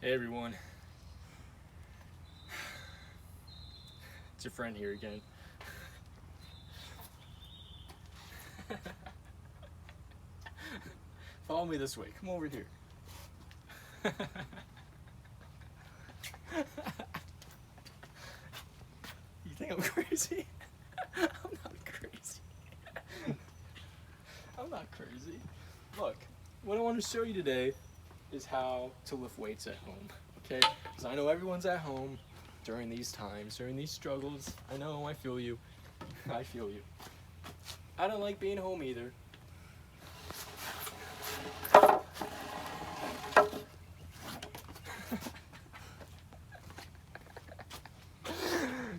Hey everyone, it's your friend here again. Follow me this way, come over here. You think I'm crazy? I'm not crazy. I'm not crazy. Look, what I want to show you today is how to lift weights at home, okay? Because I know everyone's at home during these times, during these struggles. I know, I feel you. I feel you. I don't like being home either.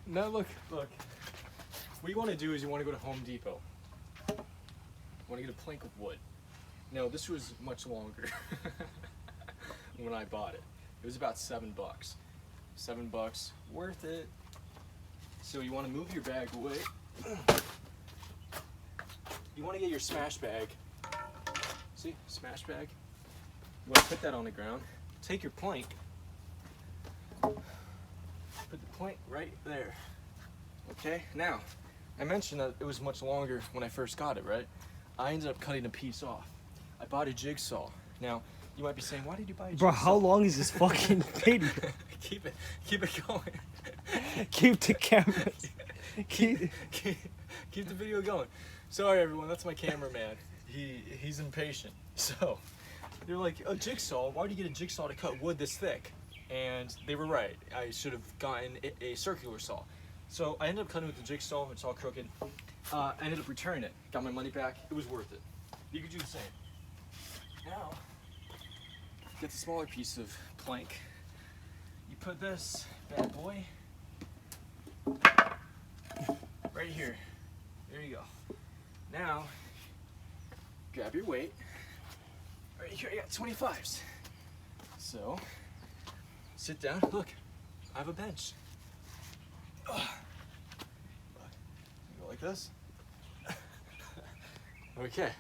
Now look. What you want to do is you want to go to Home Depot. You want to get a plank of wood. Now this was much longer when I bought it. It was about $7. $7, worth it. So you want to move your bag away. You want to get your smash bag. See, smash bag. You want to put that on the ground. Take your plank. Put the plank right there. Okay, now, I mentioned that it was much longer when I first got it, right? I ended up cutting a piece off. I bought a jigsaw. Now, you might be saying, why did you buy a jigsaw? Bro, how long is this fucking video? Keep it going. Keep the camera. Keep the video going. Sorry everyone, that's my cameraman. He's impatient. So, they're like, a jigsaw? Why do you get a jigsaw to cut wood this thick? And they were right. I should have gotten a circular saw. So I ended up cutting with the jigsaw. It's all crooked. I ended up returning it. Got my money back. It was worth it. You could do the same. Now, get the smaller piece of plank. You put this bad boy right here. There you go. Now, grab your weight. Right here, I got 25s. So, sit down. Look, I have a bench. Go like this. Okay,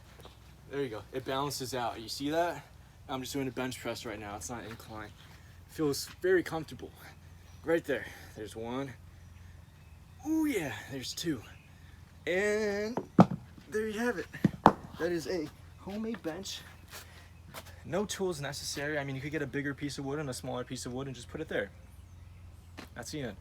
there you go. It balances out. You see that? I'm just doing a bench press right now. It's not incline. Feels very comfortable. Right there. There's one. Oh yeah, there's two. And there you have it. That is a homemade bench. No tools necessary. I mean, you could get a bigger piece of wood and a smaller piece of wood and just put it there. That's the end.